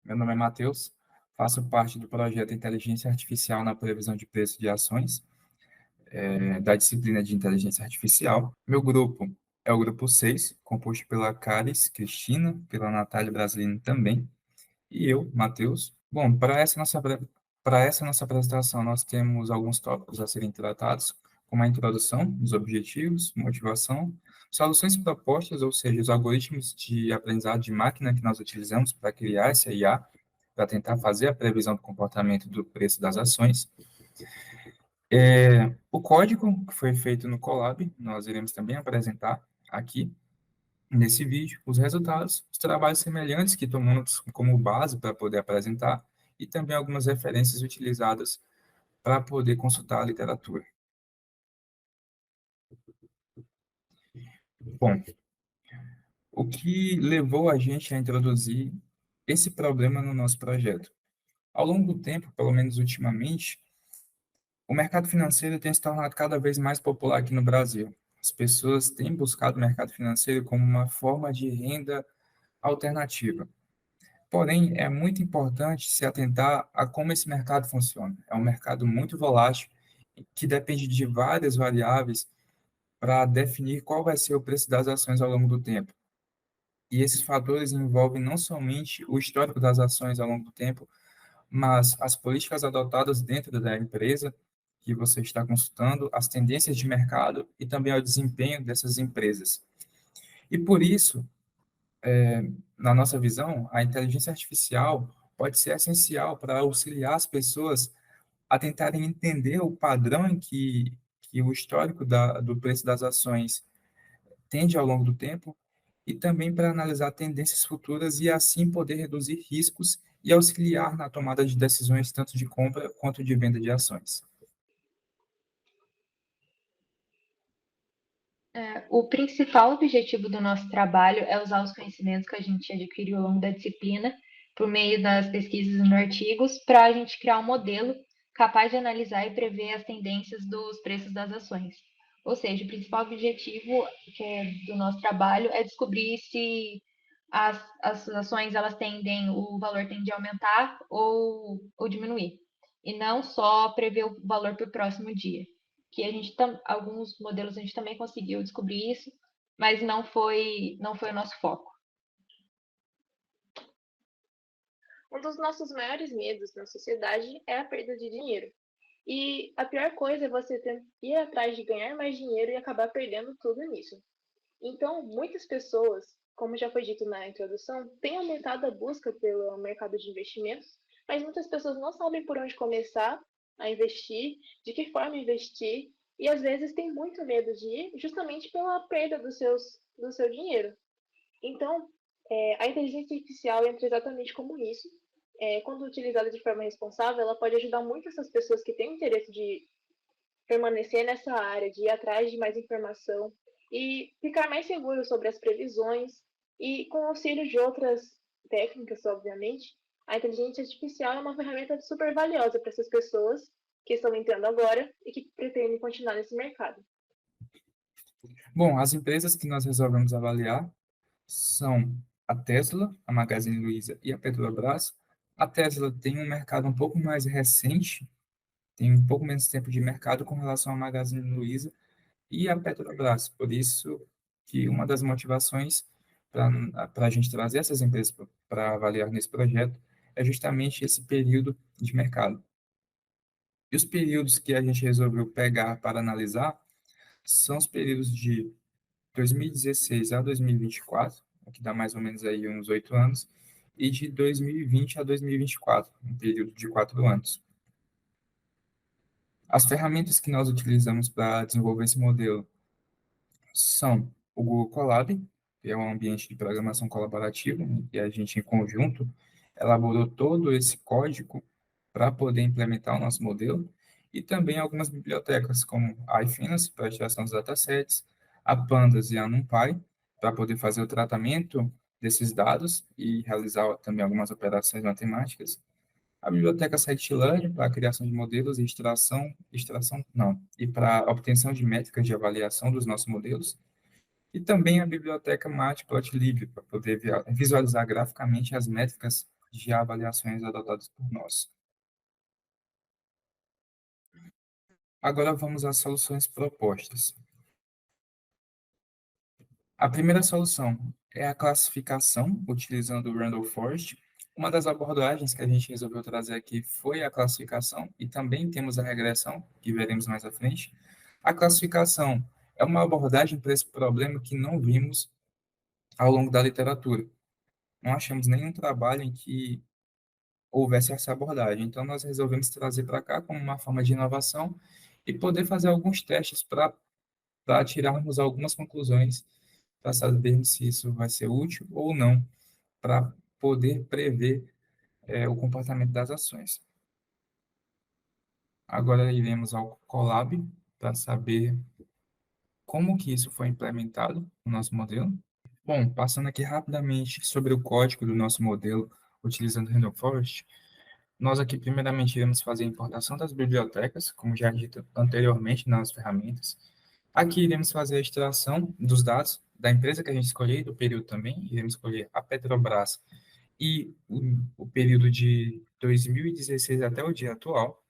Meu nome é Matheus, faço parte do projeto Inteligência Artificial na Previsão de Preço de Ações, da disciplina de Inteligência Artificial. Meu grupo é o grupo 6, composto pela Caris, Cristina, pela Natália Brasilino também, e eu, Matheus. Bom, para essa nossa apresentação, nós temos alguns tópicos a serem tratados, como a introdução, os objetivos, motivação, soluções propostas, ou seja, os algoritmos de aprendizado de máquina que nós utilizamos para criar essa IA, para tentar fazer a previsão do comportamento do preço das ações. O código que foi feito no Colab, nós iremos também apresentar aqui nesse vídeo, os resultados, os trabalhos semelhantes que tomamos como base para poder apresentar e também algumas referências utilizadas para poder consultar a literatura. Bom, o que levou a gente a introduzir esse problema no nosso projeto? Ao longo do tempo, pelo menos ultimamente, o mercado financeiro tem se tornado cada vez mais popular aqui no Brasil. As pessoas têm buscado o mercado financeiro como uma forma de renda alternativa. Porém, é muito importante se atentar a como esse mercado funciona. É um mercado muito volátil, que depende de várias variáveis para definir qual vai ser o preço das ações ao longo do tempo. E esses fatores envolvem não somente o histórico das ações ao longo do tempo, mas as políticas adotadas dentro da empresa que você está consultando, as tendências de mercado e também o desempenho dessas empresas. E por isso, na nossa visão, a inteligência artificial pode ser essencial para auxiliar as pessoas a tentarem entender o padrão em que o histórico do preço das ações tende ao longo do tempo e também para analisar tendências futuras e assim poder reduzir riscos e auxiliar na tomada de decisões tanto de compra quanto de venda de ações. O principal objetivo do nosso trabalho é usar os conhecimentos que a gente adquiriu ao longo da disciplina, por meio das pesquisas e artigos, para a gente criar um modelo capaz de analisar e prever as tendências dos preços das ações. Ou seja, o principal objetivo do nosso trabalho é descobrir se as ações o valor tende a aumentar ou diminuir, e não só prever o valor para o próximo dia. Que alguns modelos a gente também conseguiu descobrir isso, mas não foi o nosso foco. Um dos nossos maiores medos na sociedade é a perda de dinheiro. E a pior coisa é você ir atrás de ganhar mais dinheiro e acabar perdendo tudo nisso. Então, muitas pessoas, como já foi dito na introdução, têm aumentado a busca pelo mercado de investimentos, mas muitas pessoas não sabem por onde começar a investir, de que forma investir, e às vezes têm muito medo de ir justamente pela perda do seu dinheiro. Então, a inteligência artificial entra exatamente como isso. Quando utilizada de forma responsável, ela pode ajudar muito essas pessoas que têm interesse de permanecer nessa área, de ir atrás de mais informação e ficar mais seguro sobre as previsões e com auxílio de outras técnicas, obviamente. A inteligência artificial é uma ferramenta super valiosa para essas pessoas que estão entrando agora e que pretendem continuar nesse mercado. Bom, as empresas que nós resolvemos avaliar são a Tesla, a Magazine Luiza e a Petrobras. A Tesla tem um mercado um pouco mais recente, tem um pouco menos tempo de mercado com relação à Magazine Luiza e a Petrobras. Por isso que uma das motivações para a gente trazer essas empresas para avaliar nesse projeto é justamente esse período de mercado. E os períodos que a gente resolveu pegar para analisar são os períodos de 2016 a 2024, que dá mais ou menos aí uns 8 anos, e de 2020 a 2024, um período de 4 anos. As ferramentas que nós utilizamos para desenvolver esse modelo são o Google Colab, que é um ambiente de programação colaborativa, em que a gente, em conjunto, elaborou todo esse código para poder implementar o nosso modelo, e também algumas bibliotecas, como a iFinance, para a extração dos datasets, a Pandas e a NumPy, para poder fazer o tratamento desses dados e realizar também algumas operações matemáticas, a biblioteca Scikit-Learn para a criação de modelos e e para a obtenção de métricas de avaliação dos nossos modelos, e também a biblioteca Matplotlib para poder visualizar graficamente as métricas de avaliações adotadas por nós. Agora vamos às soluções propostas. A primeira solução é a classificação, utilizando o Randall Forest. Uma das abordagens que a gente resolveu trazer aqui foi a classificação, e também temos a regressão, que veremos mais à frente. A classificação é uma abordagem para esse problema que não vimos ao longo da literatura. Não achamos nenhum trabalho em que houvesse essa abordagem. Então, nós resolvemos trazer para cá como uma forma de inovação e poder fazer alguns testes para tirarmos algumas conclusões, para sabermos se isso vai ser útil ou não, para poder prever o comportamento das ações. Agora iremos ao Colab para saber como que isso foi implementado no nosso modelo. Bom, passando aqui rapidamente sobre o código do nosso modelo, utilizando o Random Forest, nós aqui primeiramente iremos fazer a importação das bibliotecas, como já dito anteriormente nas ferramentas. Aqui iremos fazer a extração dos dados da empresa que a gente escolher, do período também, iremos escolher a Petrobras e o período de 2016 até o dia atual.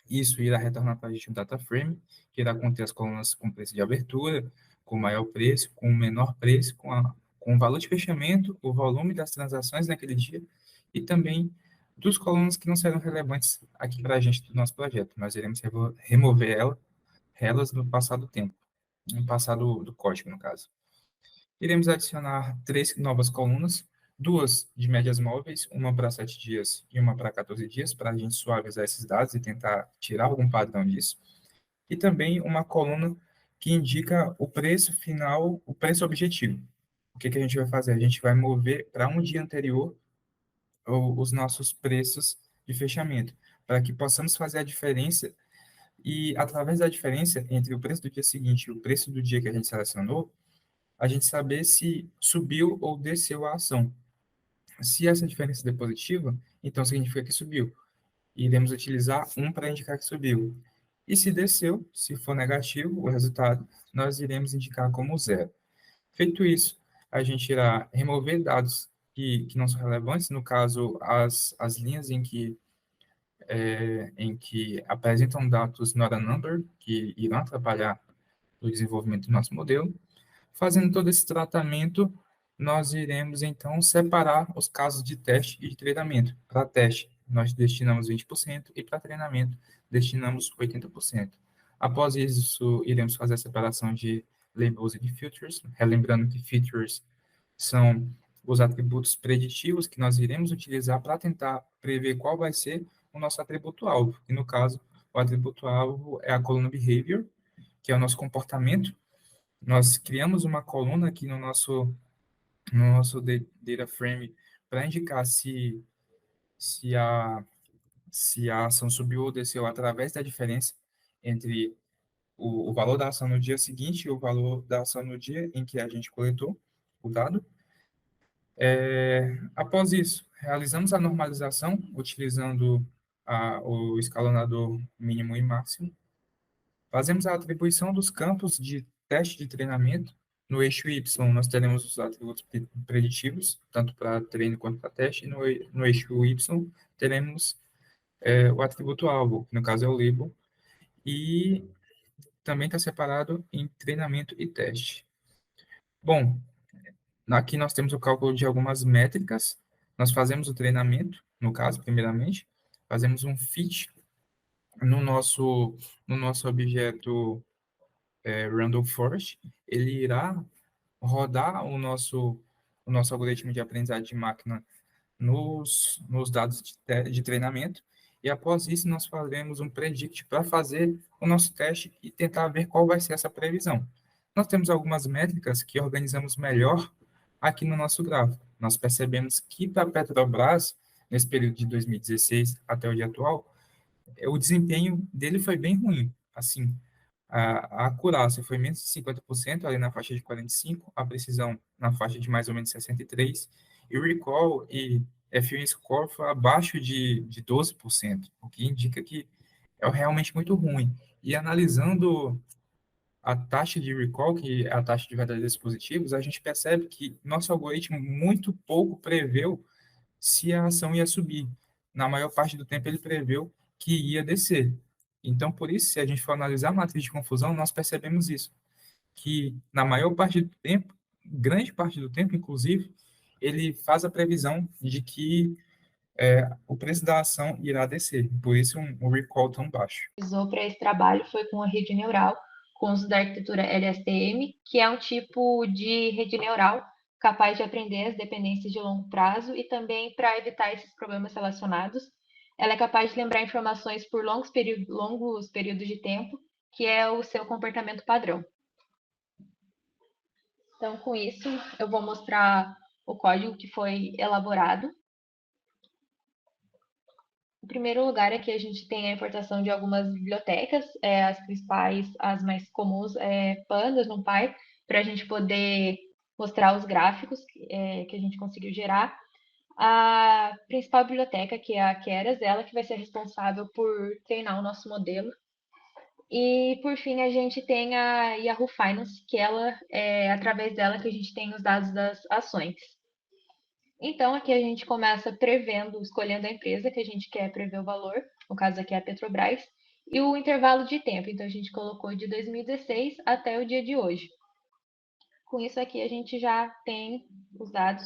Isso irá retornar para a gente um data frame, que irá conter as colunas com preço de abertura, com maior preço, com menor preço, com o valor de fechamento, o volume das transações naquele dia, e também dos colunas que não serão relevantes aqui para a gente do nosso projeto. Nós iremos remover elas no passado tempo, no passado do código, no caso. Iremos adicionar 3 novas colunas, duas de médias móveis, uma para 7 dias e uma para 14 dias, para a gente suavizar esses dados e tentar tirar algum padrão disso. E também uma coluna que indica o preço final, o preço objetivo. O que a gente vai fazer? A gente vai mover para um dia anterior os nossos preços de fechamento, para que possamos fazer a diferença e, através da diferença entre o preço do dia seguinte e o preço do dia que a gente selecionou, a gente saber se subiu ou desceu a ação. Se essa diferença é positiva, então significa que subiu. E iremos utilizar um para indicar que subiu. E se desceu, se for negativo o resultado, nós iremos indicar como zero. Feito isso, a gente irá remover dados que não são relevantes, no caso, as linhas em que apresentam dados not a number, que irão atrapalhar o desenvolvimento do nosso modelo. Fazendo todo esse tratamento, nós iremos, então, separar os casos de teste e de treinamento. Para teste, nós destinamos 20% e para treinamento, destinamos 80%. Após isso, iremos fazer a separação de labels e de features, relembrando que features são os atributos preditivos que nós iremos utilizar para tentar prever qual vai ser o nosso atributo-alvo. E, no caso, o atributo-alvo é a coluna behavior, que é o nosso comportamento. Nós criamos uma coluna aqui no nosso data frame para indicar se a ação subiu ou desceu através da diferença entre o valor da ação no dia seguinte e o valor da ação no dia em que a gente coletou o dado. Após isso, realizamos a normalização utilizando o escalonador mínimo e máximo. Fazemos a atribuição dos campos de teste de treinamento. No eixo Y, nós teremos os atributos preditivos, tanto para treino quanto para teste. No eixo Y, teremos o atributo alvo, que no caso é o label, e também está separado em treinamento e teste. Bom, aqui nós temos o cálculo de algumas métricas. Nós fazemos o treinamento, no caso, primeiramente, fazemos um fit no nosso objeto Randall Forest, ele irá rodar o nosso algoritmo de aprendizagem de máquina nos dados de treinamento, e após isso nós faremos um predict para fazer o nosso teste e tentar ver qual vai ser essa previsão. Nós temos algumas métricas que organizamos melhor aqui no nosso gráfico. Nós percebemos que para a Petrobras, nesse período de 2016 até o dia atual, o desempenho dele foi bem ruim. Assim, a acurácia foi menos de 50%, ali na faixa de 45%, a precisão na faixa de mais ou menos 63%, e o recall e F1 score foi abaixo de 12%, o que indica que é realmente muito ruim. E analisando a taxa de recall, que é a taxa de verdadeiros positivos, a gente percebe que nosso algoritmo muito pouco preveu se a ação ia subir. Na maior parte do tempo, ele preveu que ia descer. Então, por isso, se a gente for analisar a matriz de confusão, nós percebemos isso, que na maior parte do tempo, grande parte do tempo, inclusive, ele faz a previsão de que o preço da ação irá descer. Por isso, um recall tão baixo. Usou para esse trabalho foi com a rede neural, com o uso da arquitetura LSTM, que é um tipo de rede neural capaz de aprender as dependências de longo prazo e também para evitar esses problemas relacionados. Ela é capaz de lembrar informações por longos períodos de tempo, que é o seu comportamento padrão. Então, com isso, eu vou mostrar o código que foi elaborado. Em primeiro lugar, aqui a gente tem a importação de algumas bibliotecas, as principais, as mais comuns, Pandas, NumPy, para a gente poder mostrar os gráficos que a gente conseguiu gerar. A principal biblioteca, que é a Keras, ela que vai ser responsável por treinar o nosso modelo. E, por fim, a gente tem a Yahoo Finance, que ela é através dela que a gente tem os dados das ações. Então, aqui a gente começa prevendo, escolhendo a empresa que a gente quer prever o valor, no caso aqui é a Petrobras, e o intervalo de tempo. Então, a gente colocou de 2016 até o dia de hoje. Com isso aqui a gente já tem os dados,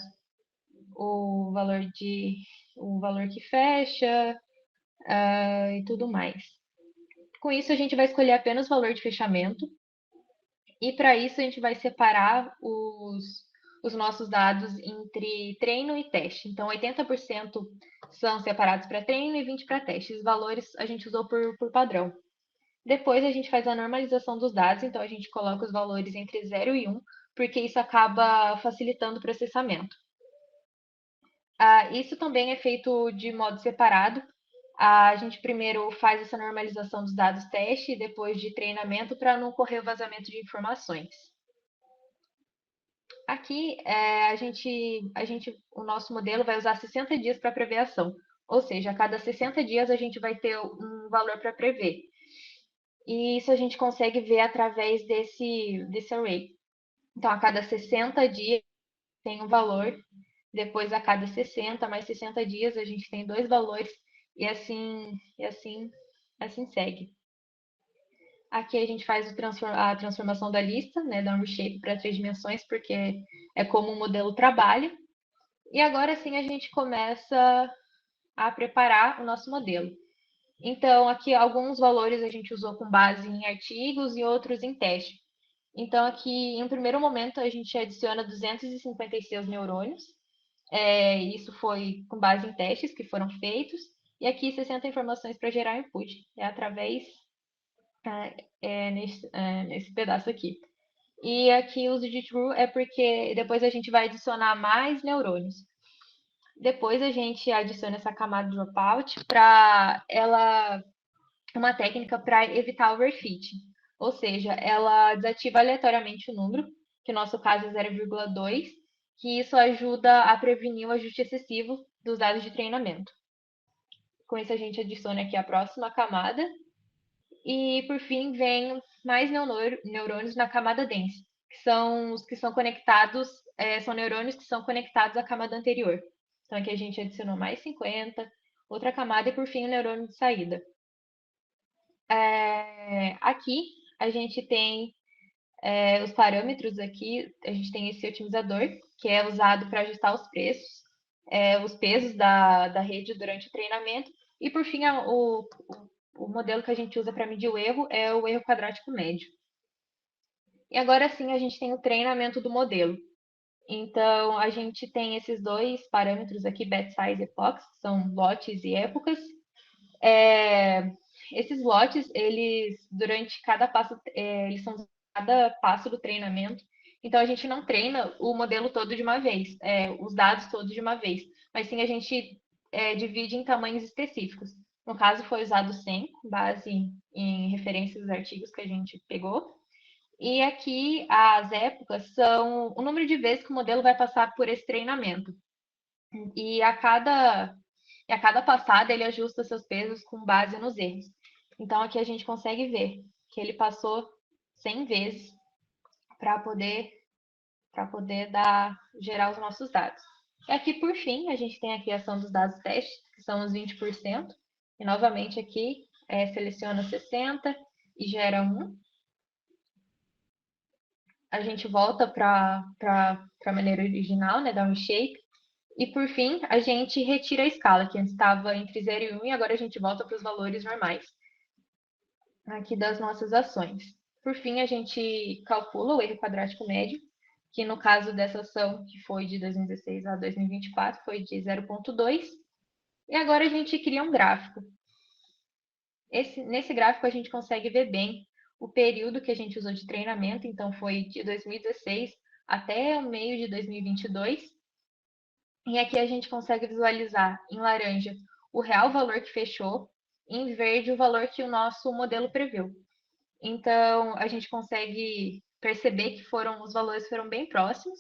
o valor que fecha e tudo mais. Com isso, a gente vai escolher apenas o valor de fechamento. E para isso, a gente vai separar os nossos dados entre treino e teste. Então, 80% são separados para treino e 20% para teste. Os valores a gente usou por padrão. Depois, a gente faz a normalização dos dados. Então, a gente coloca os valores entre 0 e 1, porque isso acaba facilitando o processamento. Isso também é feito de modo separado. A gente primeiro faz essa normalização dos dados teste e depois de treinamento para não ocorrer o vazamento de informações. Aqui, o nosso modelo vai usar 60 dias para prever a ação. Ou seja, a cada 60 dias a gente vai ter um valor para prever. E isso a gente consegue ver através desse array. Então, a cada 60 dias tem um valor, depois a cada 60 mais 60 dias a gente tem dois valores, e assim segue. Aqui a gente faz a transformação da lista, né, da reshape para 3 dimensões, porque é como o modelo trabalha. E agora sim a gente começa a preparar o nosso modelo. Então, aqui alguns valores a gente usou com base em artigos e outros em teste. Então, aqui, em um primeiro momento, a gente adiciona 256 neurônios. Isso foi com base em testes que foram feitos. E aqui, 60 informações para gerar input. É através nesse pedaço aqui. E aqui o uso de true é porque depois a gente vai adicionar mais neurônios. Depois a gente adiciona essa camada dropout para ela uma técnica para evitar overfit. Ou seja, ela desativa aleatoriamente o número, que no nosso caso é 0,2, que isso ajuda a prevenir o ajuste excessivo dos dados de treinamento. Com isso a gente adiciona aqui a próxima camada. E, por fim, vem mais neurônios na camada dense, que são os que são conectados, são neurônios que são conectados à camada anterior. Então, aqui a gente adicionou mais 50, outra camada e, por fim, o neurônio de saída. Aqui, a gente tem os parâmetros aqui, a gente tem esse otimizador, que é usado para ajustar os preços, os pesos da rede durante o treinamento. E, por fim, o modelo que a gente usa para medir o erro é o erro quadrático médio. E agora sim a gente tem o treinamento do modelo. Então, a gente tem esses dois parâmetros aqui, batch size e epochs, que são lotes e épocas. Esses lotes, eles, durante cada passo, eles são cada passo do treinamento. Então, a gente não treina o modelo todo de uma vez, os dados todos de uma vez, mas sim a gente divide em tamanhos específicos. No caso, foi usado 100, com base em referências dos artigos que a gente pegou. E aqui, as épocas são o número de vezes que o modelo vai passar por esse treinamento. E a cada passada, ele ajusta seus pesos com base nos erros. Então, aqui a gente consegue ver que ele passou 100 vezes para poder gerar os nossos dados. E aqui, por fim, a gente tem a criação dos dados testes, que são os 20%. E, novamente, aqui, seleciona 60 e gera 1. A gente volta para a maneira original, né, dá um shape. E, por fim, a gente retira a escala, que antes estava entre 0 e 1, e agora a gente volta para os valores normais aqui das nossas ações. Por fim, a gente calcula o erro quadrático médio, que no caso dessa ação, que foi de 2016 a 2024, foi de 0,2. E agora a gente cria um gráfico. Nesse gráfico a gente consegue ver bem o período que a gente usou de treinamento, então foi de 2016 até o meio de 2022. E aqui a gente consegue visualizar em laranja o real valor que fechou, em verde o valor que o nosso modelo previu. Então a gente consegue perceber que os valores foram bem próximos,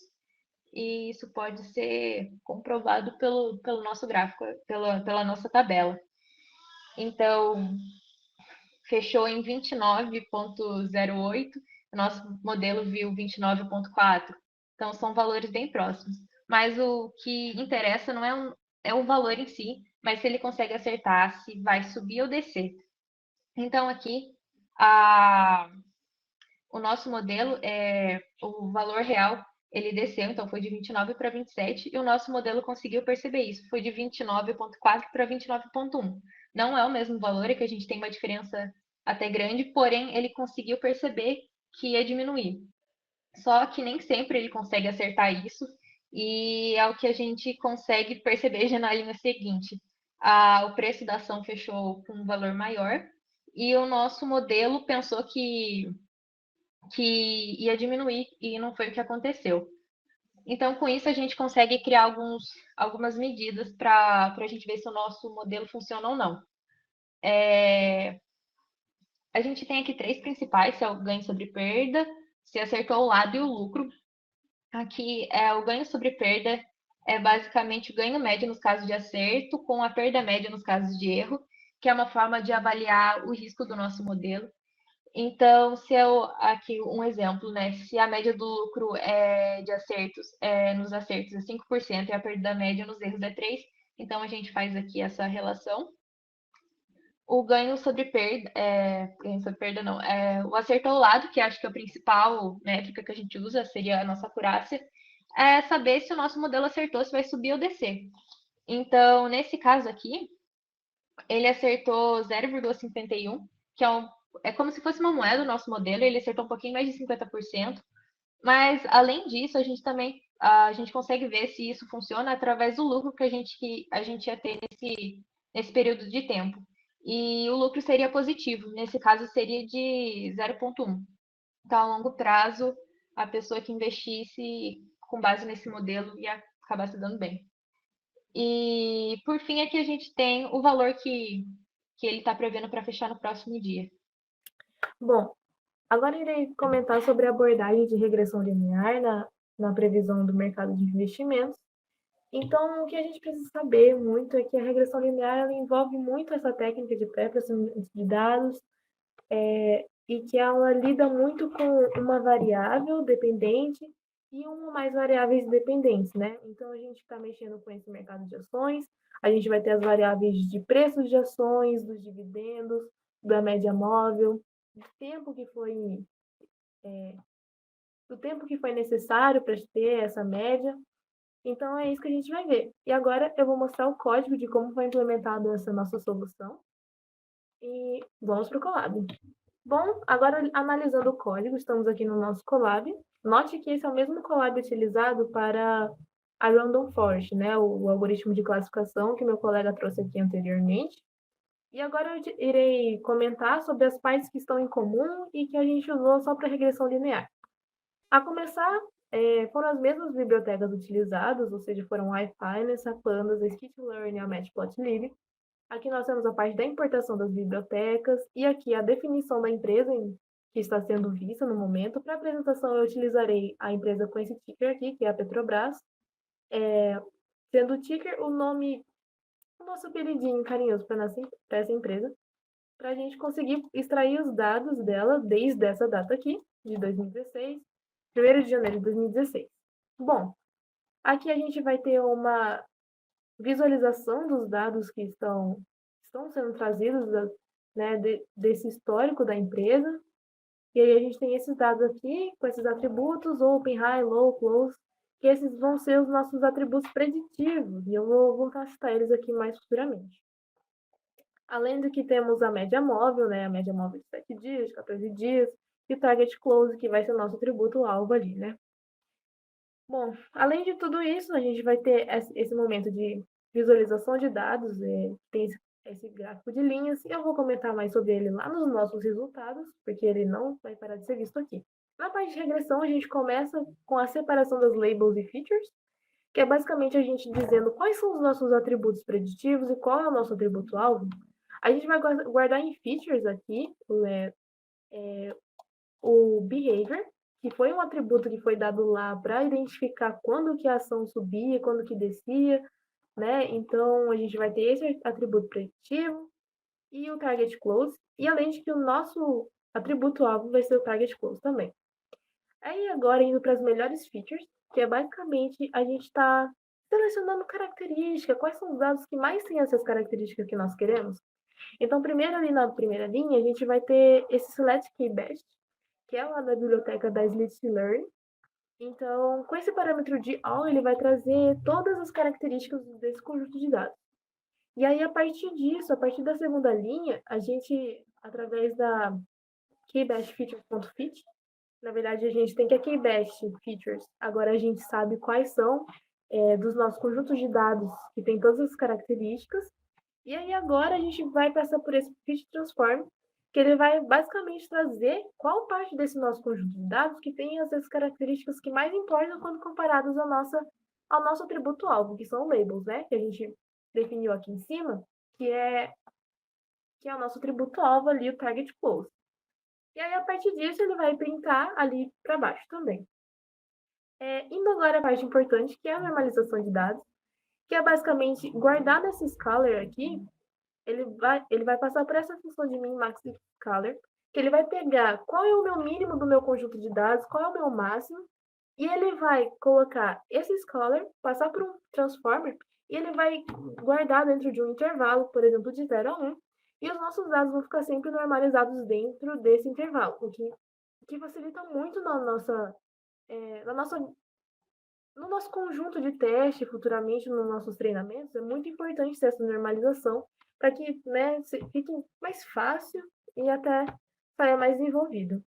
e isso pode ser comprovado pelo nosso gráfico, pela nossa tabela. Então, fechou em 29,08, o nosso modelo viu 29,4. Então, são valores bem próximos. Mas o que interessa não é o valor em si, mas se ele consegue acertar se vai subir ou descer. Então, aqui, o nosso modelo, o valor real, ele desceu, então foi de 29 para 27, e o nosso modelo conseguiu perceber isso, foi de 29,4 para 29,1. Não é o mesmo valor, é que a gente tem uma diferença até grande, porém ele conseguiu perceber que ia diminuir. Só que nem sempre ele consegue acertar isso, e é o que a gente consegue perceber já na linha seguinte. O preço da ação fechou com um valor maior, e o nosso modelo pensou que ia diminuir, e não foi o que aconteceu. Então, com isso, a gente consegue criar algumas medidas para a gente ver se o nosso modelo funciona ou não. A gente tem aqui 3 principais, se é o ganho sobre perda, se acertou o lado e o lucro. Aqui, o ganho sobre perda é basicamente o ganho médio nos casos de acerto, com a perda média nos casos de erro, que é uma forma de avaliar o risco do nosso modelo. Então, se eu aqui um exemplo, né? Se a média do lucro de acertos nos acertos é 5% e a perda média nos erros é 3%, então a gente faz aqui essa relação. O ganho sobre perda não, o acerto ao lado, que acho que é a principal métrica que a gente usa, seria a nossa acurácia, é saber se o nosso modelo acertou, se vai subir ou descer. Então, nesse caso aqui, ele acertou 0,51, que é como se fosse uma moeda o nosso modelo, ele acertou um pouquinho mais de 50%, mas além disso, a gente consegue ver se isso funciona através do lucro que a gente ia ter nesse período de tempo. E o lucro seria positivo, nesse caso seria de 0,1. Então, a longo prazo, a pessoa que investisse com base nesse modelo ia acabar se dando bem. E, por fim, aqui a gente tem o valor que ele está prevendo para fechar no próximo dia. Bom, agora irei comentar sobre a abordagem de regressão linear na previsão do mercado de investimentos. Então, o que a gente precisa saber muito é que a regressão linear ela envolve muito essa técnica de pré-processamento de dados, e que ela lida muito com uma variável dependente e uma ou mais variáveis dependentes, né? Então, a gente está mexendo com esse mercado de ações, a gente vai ter as variáveis de preços de ações, dos dividendos, da média móvel, do tempo que foi necessário para ter essa média. Então, é isso que a gente vai ver. E agora eu vou mostrar o código de como foi implementada essa nossa solução. E vamos para o Colab. Bom, agora analisando o código, estamos aqui no nosso Colab. Note que esse é o mesmo Colab utilizado para a Random Forest, né? O algoritmo de classificação que meu colega trouxe aqui anteriormente. E agora eu irei comentar sobre as partes que estão em comum e que a gente usou só para regressão linear. A começar, foram as mesmas bibliotecas utilizadas, ou seja, foram a iFinance, a Pandas, a Skitlearn e a Matplotlib. Aqui nós temos a parte da importação das bibliotecas e aqui a definição da empresa que está sendo vista no momento. Para a apresentação eu utilizarei a empresa com esse ticker aqui, que é a Petrobras, sendo o ticker o nome, o nosso apelidinho carinhoso para essa empresa, para a gente conseguir extrair os dados dela desde essa data aqui, de 2016, 1º de janeiro de 2016. Bom, Aqui a gente vai ter uma visualização dos dados que estão sendo trazidos, né, desse histórico da empresa. E aí a gente tem esses dados aqui, com esses atributos, open, high, low, close, que esses vão ser os nossos atributos preditivos, e eu vou voltar a citar eles aqui mais futuramente. Além do que temos a média móvel, né, a média móvel de 7 dias, de 14 dias, e o target close, que vai ser o nosso atributo alvo ali, né. Bom, além de tudo isso, a gente vai ter esse momento de visualização de dados, tem esse gráfico de linhas, e eu vou comentar mais sobre ele lá nos nossos resultados, porque ele não vai parar de ser visto aqui. Na parte de regressão, a gente começa com a separação das labels e features, que é basicamente a gente dizendo quais são os nossos atributos preditivos e qual é o nosso atributo-alvo. A gente vai guardar em features aqui o behavior, que foi um atributo que foi dado lá para identificar quando que a ação subia, quando que descia, né? Então, a gente vai ter esse atributo preditivo e o target close, e além de que o nosso atributo-alvo vai ser o target close também. Aí, agora, indo para as melhores features, que é basicamente a gente está selecionando características, quais são os dados que mais têm essas características que nós queremos. Então, primeiro ali na primeira linha, a gente vai ter esse select key best, que é lá da biblioteca da Slit Learn. Então, com esse parâmetro de all, ele vai trazer todas as características desse conjunto de dados. E aí, a partir disso, a partir da segunda linha, a gente, através da keybestFeatures.fit, na verdade, a gente tem que a keybest features. Agora a gente sabe quais são dos nossos conjuntos de dados que tem todas as características. E aí agora a gente vai passar por esse fit transform, que ele vai basicamente trazer qual parte desse nosso conjunto de dados que tem as características que mais importam quando comparadas ao nosso atributo-alvo, que são labels, né? Que a gente definiu aqui em cima, que é o nosso atributo-alvo ali, o target close. E aí, a partir disso, ele vai printar ali para baixo também. Indo agora à parte importante, que é a normalização de dados, que é basicamente guardar nesse scalar aqui, ele vai passar por essa função de min, max e scalar, que ele vai pegar qual é o meu mínimo do meu conjunto de dados, qual é o meu máximo, e ele vai colocar esse scalar, passar por um transformer, e ele vai guardar dentro de um intervalo, por exemplo, de 0 a 1, e os nossos dados vão ficar sempre normalizados dentro desse intervalo, o que facilita muito no nosso conjunto de teste, futuramente nos nossos treinamentos. É muito importante ter essa normalização para que, né, fique mais fácil e até saia mais desenvolvido.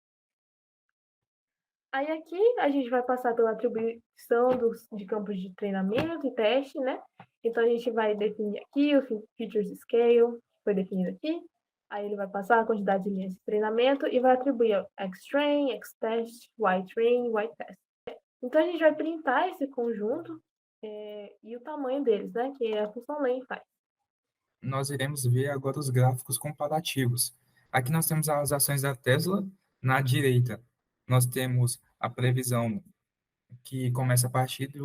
Aí aqui a gente vai passar pela atribuição de campos de treinamento e teste, né? Então a gente vai definir aqui o features scale, que foi definido aqui. Aí ele vai passar a quantidade de linhas de treinamento e vai atribuir xtrain, xtest, ytrain, ytest. Então a gente vai printar esse conjunto e o tamanho deles, né? Que é a função len faz. Nós iremos ver agora os gráficos comparativos. Aqui nós temos as ações da Tesla na direita. Nós temos a previsão que começa a partir de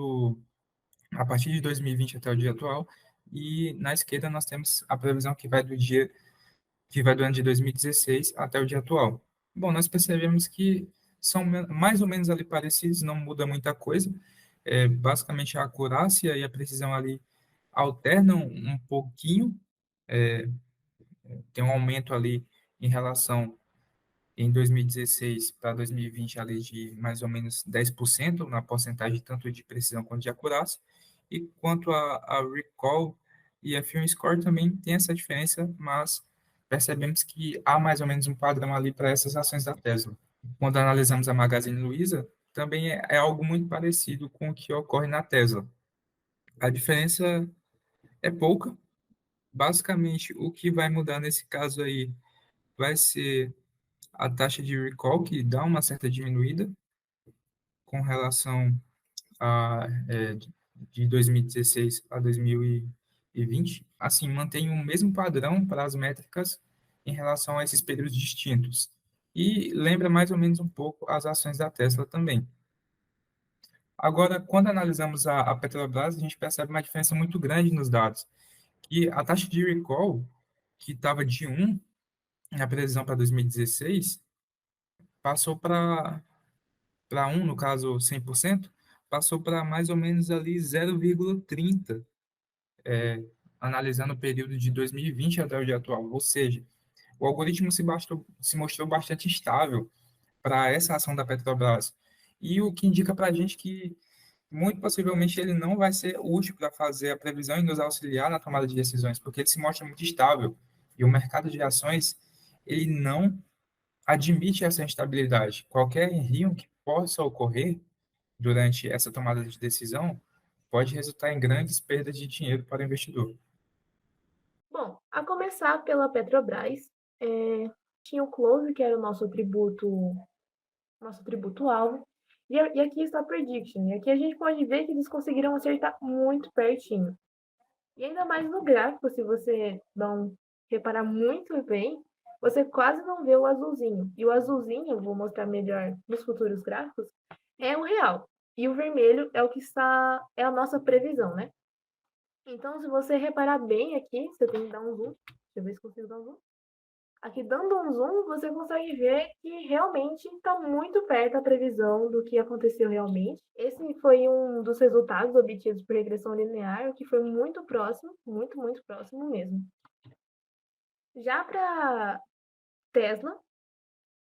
2020 até o dia atual, e na esquerda nós temos a previsão que vai do ano de 2016 até o dia atual. Bom, nós percebemos que são mais ou menos ali parecidos, não muda muita coisa. Basicamente a acurácia e a precisão ali alternam um pouquinho, tem um aumento ali em relação em 2016 para 2020 ali de mais ou menos 10% na porcentagem tanto de precisão quanto de acurácia. E quanto a recall e a film score também tem essa diferença, mas percebemos que há mais ou menos um padrão ali para essas ações da Tesla. Quando analisamos a Magazine Luiza, também é algo muito parecido com o que ocorre na Tesla. A diferença é pouca. Basicamente, o que vai mudar nesse caso aí vai ser a taxa de recall, que dá uma certa diminuída com relação a de 2016 a 2020. Assim, mantém o mesmo padrão para as métricas em relação a esses períodos distintos. E lembra mais ou menos um pouco as ações da Tesla também. Agora, quando analisamos a Petrobras, a gente percebe uma diferença muito grande nos dados. E a taxa de recall, que estava de 1 na previsão para 2016, passou para 1, no caso 100%, passou para mais ou menos ali 0,30, analisando o período de 2020 até o dia atual. Ou seja, o algoritmo se mostrou bastante estável para essa ação da Petrobras. E o que indica para a gente que, muito possivelmente, ele não vai ser útil para fazer a previsão e nos auxiliar na tomada de decisões, porque ele se mostra muito estável. E o mercado de ações, ele não admite essa instabilidade. Qualquer erro que possa ocorrer durante essa tomada de decisão pode resultar em grandes perdas de dinheiro para o investidor. Bom, a começar pela Petrobras, tinha o Close, que era o nosso tributo-alvo, e aqui está a Prediction. E aqui a gente pode ver que eles conseguiram acertar muito pertinho. E ainda mais no gráfico, se você não reparar muito bem, você quase não vê o azulzinho. E o azulzinho, eu vou mostrar melhor nos futuros gráficos, é o real. E o vermelho é o que é a nossa previsão, né? Então, se você reparar bem aqui, você tem que dar um zoom. Deixa eu ver se consigo dar um zoom. Aqui, dando um zoom, você consegue ver que realmente está muito perto a previsão do que aconteceu realmente. Esse foi um dos resultados obtidos por regressão linear, o que foi muito próximo, muito, muito próximo mesmo. Já para Tesla,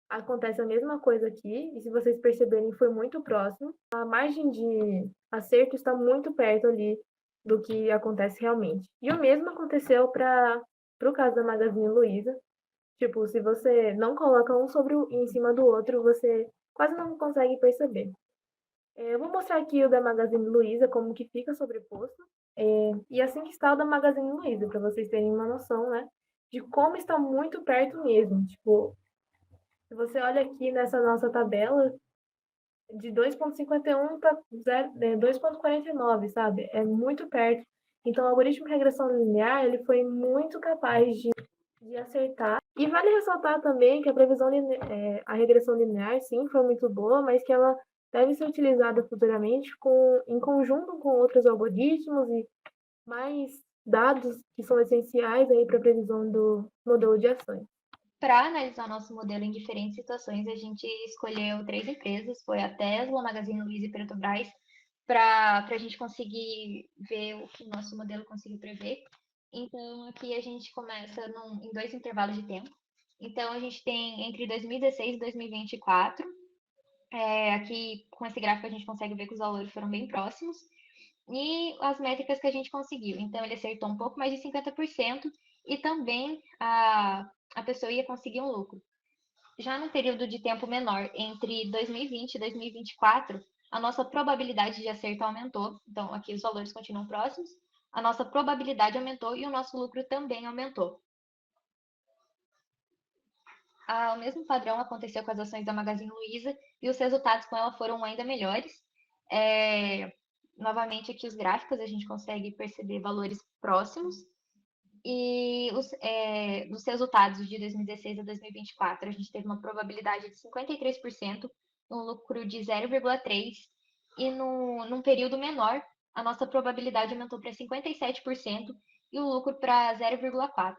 acontece a mesma coisa aqui, e se vocês perceberem, foi muito próximo. A margem de acerto está muito perto ali do que acontece realmente. E o mesmo aconteceu para o caso da Magazine Luiza. Tipo, se você não coloca um em cima do outro, você quase não consegue perceber. Eu vou mostrar aqui o da Magazine Luiza, como que fica sobreposto. E assim que está o da Magazine Luiza, para vocês terem uma noção, né? De como está muito perto mesmo. Tipo, se você olha aqui nessa nossa tabela, de 2,51 para 2,49, sabe? É muito perto. Então, o algoritmo de regressão linear, ele foi muito capaz de acertar. E vale ressaltar também que a regressão linear, sim, foi muito boa, mas que ela deve ser utilizada futuramente em conjunto com outros algoritmos e mais dados que são essenciais aí para a previsão do modelo de ações. Para analisar nosso modelo em diferentes situações, a gente escolheu 3 empresas, foi a Tesla, Magazine Luiza e Petrobras, para a gente conseguir ver o que o nosso modelo conseguiu prever. Então, aqui a gente começa em 2 intervalos de tempo. Então, a gente tem entre 2016 e 2024. Aqui, com esse gráfico, a gente consegue ver que os valores foram bem próximos. E as métricas que a gente conseguiu. Então, ele acertou um pouco mais de 50% e também a pessoa ia conseguir um lucro. Já no período de tempo menor, entre 2020 e 2024, a nossa probabilidade de acerto aumentou. Então, aqui os valores continuam próximos. A nossa probabilidade aumentou e o nosso lucro também aumentou. O mesmo padrão aconteceu com as ações da Magazine Luiza e os resultados com ela foram ainda melhores. Novamente, aqui os gráficos, a gente consegue perceber valores próximos. E os resultados de 2016 a 2024, a gente teve uma probabilidade de 53%, um lucro de 0,3%, e num período menor, a nossa probabilidade aumentou para 57% e o lucro para 0,4%.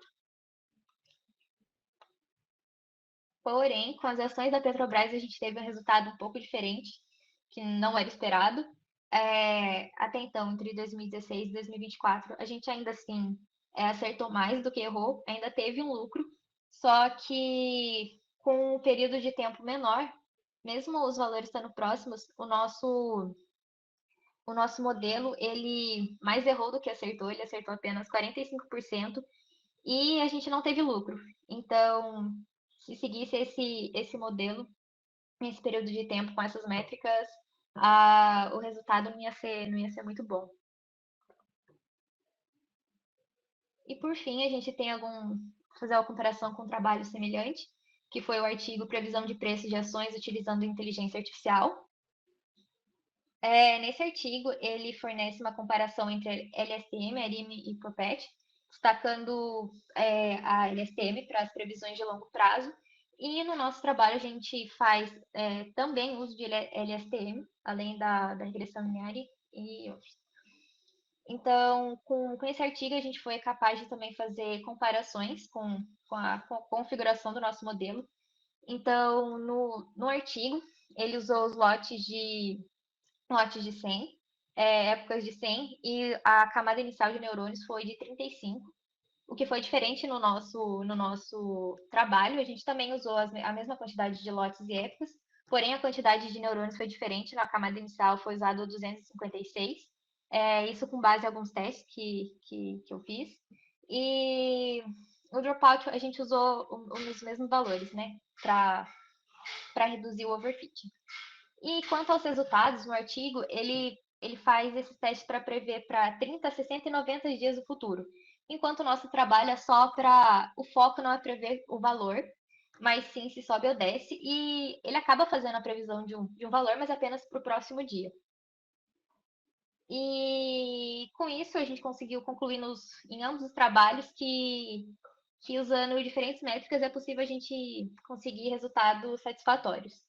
Porém, com as ações da Petrobras, a gente teve um resultado um pouco diferente, que não era esperado. Até então, entre 2016 e 2024, a gente ainda assim acertou mais do que errou, ainda teve um lucro, só que com um período de tempo menor, mesmo os valores estando próximos, o nosso modelo, ele mais errou do que acertou, ele acertou apenas 45% e a gente não teve lucro. Então, se seguisse esse modelo, nesse período de tempo, com essas métricas, o resultado não ia ser muito bom. E por fim, a gente tem fazer uma comparação com um trabalho semelhante, que foi o artigo Previsão de Preços de Ações utilizando Inteligência Artificial. Nesse artigo, ele fornece uma comparação entre LSTM, ARIM e PROPET, destacando a LSTM para as previsões de longo prazo. E no nosso trabalho, a gente faz também uso de LSTM, além da regressão linear e outros. Então, com esse artigo, a gente foi capaz de também fazer comparações com a configuração do nosso modelo. Então, no artigo, ele usou os lotes de lotes de 100, épocas de 100, e a camada inicial de neurônios foi de 35, o que foi diferente no nosso trabalho. A gente também usou a mesma quantidade de lotes e épocas, porém a quantidade de neurônios foi diferente. Na camada inicial foi usado 256, isso com base em alguns testes que eu fiz. E o dropout a gente usou os mesmos valores, né, para reduzir o overfitting. E quanto aos resultados, no artigo, ele faz esses testes para prever para 30, 60 e 90 dias do futuro. Enquanto o nosso trabalho é só para... O foco não é prever o valor, mas sim se sobe ou desce. E ele acaba fazendo a previsão de um valor, mas apenas para o próximo dia. E com isso a gente conseguiu concluir em ambos os trabalhos que usando diferentes métricas é possível a gente conseguir resultados satisfatórios.